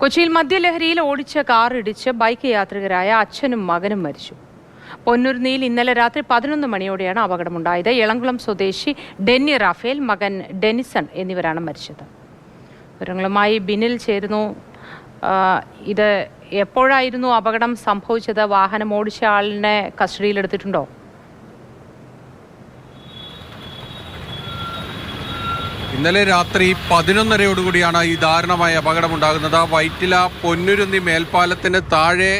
കൊച്ചിയിൽ മദ്യലഹരിയിൽ ഓടിച്ച കാർ ഇടിച്ച് ബൈക്ക് യാത്രികരായ അച്ഛനും മകനും മരിച്ചു. പൊന്നുരുന്നിയിൽ ഇന്നലെ രാത്രി 11 മണിയോടെയാണ് അപകടമുണ്ടായത്. എളംകുളം സ്വദേശി ഡെന്നി റാഫേൽ, മകൻ ഡെനിസൺ എന്നിവരാണ് മരിച്ചത്. വിവരങ്ങളുമായി ബിനിൽ ചേരുന്നു. ഇത് എപ്പോഴായിരുന്നു അപകടം സംഭവിച്ചത്? വാഹനം ഓടിച്ച ആളിനെ കസ്റ്റഡിയിലെടുത്തിട്ടുണ്ടോ? ഇന്നലെ രാത്രി 11:30യോടുകൂടിയാണ് ഈ ദാരുണമായ അപകടമുണ്ടാകുന്നത്. വൈറ്റില പൊന്നുരുന്നി മേൽപ്പാലത്തിന് താഴെ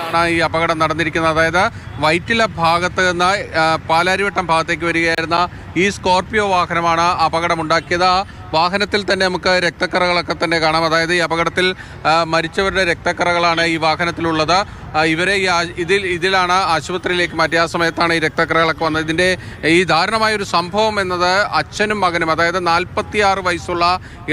ആണ് ഈ അപകടം നടന്നിരിക്കുന്നത്. അതായത് വൈറ്റില ഭാഗത്ത് നിന്ന് പാലാരിവട്ടം ഭാഗത്തേക്ക് വരികയായിരുന്ന ഈ സ്കോർപിയോ വാഹനമാണ് അപകടമുണ്ടാക്കിയത്. വാഹനത്തിൽ തന്നെ നമുക്ക് രക്തക്കറകളൊക്കെ തന്നെ കാണാം. അതായത് ഈ അപകടത്തിൽ മരിച്ചവരുടെ രക്തക്കറകളാണ് ഈ വാഹനത്തിലുള്ളത്. ഇവരെ ഇതിലാണ് ആശുപത്രിയിലേക്ക് മാറ്റിയ. ആ സമയത്താണ് ഈ രക്തക്കറകളൊക്കെ വന്നത്. ഇതിൻ്റെ ഈ ദാരുണമായൊരു സംഭവം എന്നത് അച്ഛനും മകനും, അതായത് 46 വയസ്സുള്ള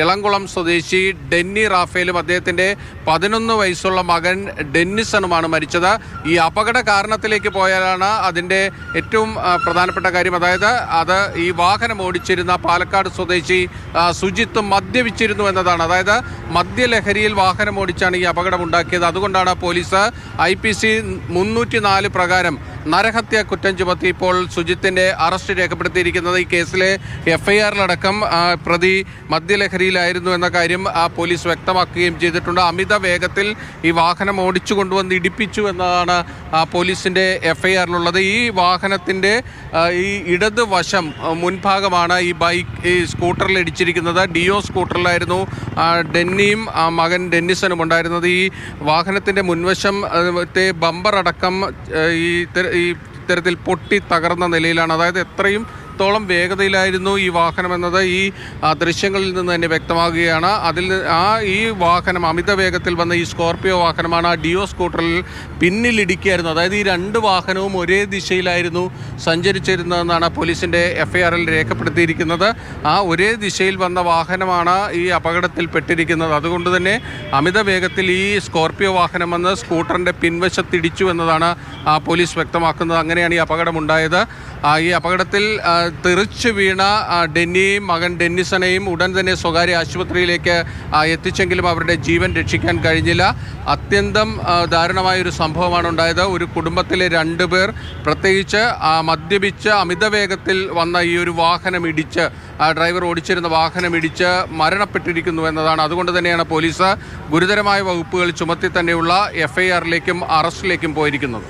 ഇളംകുളം സ്വദേശി ഡെന്നി റാഫേലും അദ്ദേഹത്തിൻ്റെ 11 വയസ്സുള്ള മകൻ ഡെന്നിസണുമാണ് മരിച്ചത്. ഈ അപകട കാരണത്തിലേക്ക് പോയാലാണ് അതിൻ്റെ ഏറ്റവും പ്രധാനപ്പെട്ട കാര്യം. അതായത് ഈ വാഹനം ഓടിച്ചിരുന്ന പാലക്കാട് സ്വദേശി സുജിത്ത് മദ്യപിച്ചിരുന്നു എന്നതാണ്. അതായത് മദ്യലഹരിയിൽ വാഹനം ഓടിച്ചാണ് ഈ അപകടം ഉണ്ടാക്കിയത്. അതുകൊണ്ടാണ് പോലീസ് IPC 304 പ്രകാരം നരഹത്യ കുറ്റം ചുമത്തി ഇപ്പോൾ സുജിത്തിൻ്റെ അറസ്റ്റ് രേഖപ്പെടുത്തിയിരിക്കുന്നത്. ഈ കേസിലെ FIRലടക്കം പ്രതി മദ്യലഹരിയിലായിരുന്നു എന്ന കാര്യം പോലീസ് വ്യക്തമാക്കുകയും ചെയ്തിട്ടുണ്ട്. അമിത വേഗത്തിൽ ഈ വാഹനം ഓടിച്ചു കൊണ്ടുവന്ന് ഇടിപ്പിച്ചു എന്നതാണ് പോലീസിൻ്റെ FIRലുള്ളത്. ഈ വാഹനത്തിൻ്റെ ഈ ഇടത് വശം മുൻഭാഗമാണ് ഈ സ്കൂട്ടറിൽ ഇടിച്ചിരിക്കുന്നത്. ഡിയോ സ്കൂട്ടറിലായിരുന്നു ഡെന്നിയും മകൻ ഡെന്നിസനും ഉണ്ടായിരുന്നത്. ഈ വാഹനത്തിൻ്റെ മുൻവശം ബമ്പർ അടക്കം ഈ ഇത്തരത്തിൽ പൊട്ടി തകർന്ന നിലയിലാണ്. അതായത് എത്രത്തോളം വേഗതയിലായിരുന്നു ഈ വാഹനം എന്നത് ഈ ദൃശ്യങ്ങളിൽ നിന്ന് തന്നെ വ്യക്തമാകുകയാണ്. ഈ വാഹനം അമിത വേഗത്തിൽ വന്ന ഈ സ്കോർപിയോ വാഹനമാണ് ഡിയോ സ്കൂട്ടറിൽ പിന്നിലിടിക്കുകയായിരുന്നു. അതായത് ഈ രണ്ട് വാഹനവും ഒരേ ദിശയിലായിരുന്നു സഞ്ചരിച്ചിരുന്നതെന്നാണ് പോലീസിൻ്റെ FIRൽ രേഖപ്പെടുത്തിയിരിക്കുന്നത്. ഒരേ ദിശയിൽ വന്ന വാഹനമാണ് ഈ അപകടത്തിൽ പെട്ടിരിക്കുന്നത്. അതുകൊണ്ട് തന്നെ അമിത വേഗത്തിൽ ഈ സ്കോർപിയോ വാഹനം വന്ന് സ്കൂട്ടറിൻ്റെ പിൻവശത്തിടിച്ചു എന്നതാണ് പോലീസ് വ്യക്തമാക്കുന്നത്. അങ്ങനെയാണ് ഈ അപകടമുണ്ടായത്. ഈ അപകടത്തിൽ തെറിച്ചു വീണ ഡെന്നിയെയും മകൻ ഡെന്നിസണെയും ഉടൻ തന്നെ സ്വകാര്യ ആശുപത്രിയിലേക്ക് എത്തിച്ചെങ്കിലും അവരുടെ ജീവൻ രക്ഷിക്കാൻ കഴിഞ്ഞില്ല. അത്യന്തം ദാരുണമായൊരു സംഭവമാണ് ഉണ്ടായത്. ഒരു കുടുംബത്തിലെ 2 പേർ, പ്രത്യേകിച്ച് മദ്യപിച്ച് അമിത വേഗത്തിൽ വന്ന ഈ ഒരു വാഹനം ഇടിച്ച് ഡ്രൈവർ ഓടിച്ചിരുന്ന വാഹനം ഇടിച്ച് മരണപ്പെട്ടിരിക്കുന്നു എന്നതാണ്. അതുകൊണ്ട് തന്നെയാണ് പോലീസ് ഗുരുതരമായ വകുപ്പുകൾ ചുമത്തി തന്നെയുള്ള FIRലേക്കും അറസ്റ്റിലേക്കും പോയിരിക്കുന്നത്.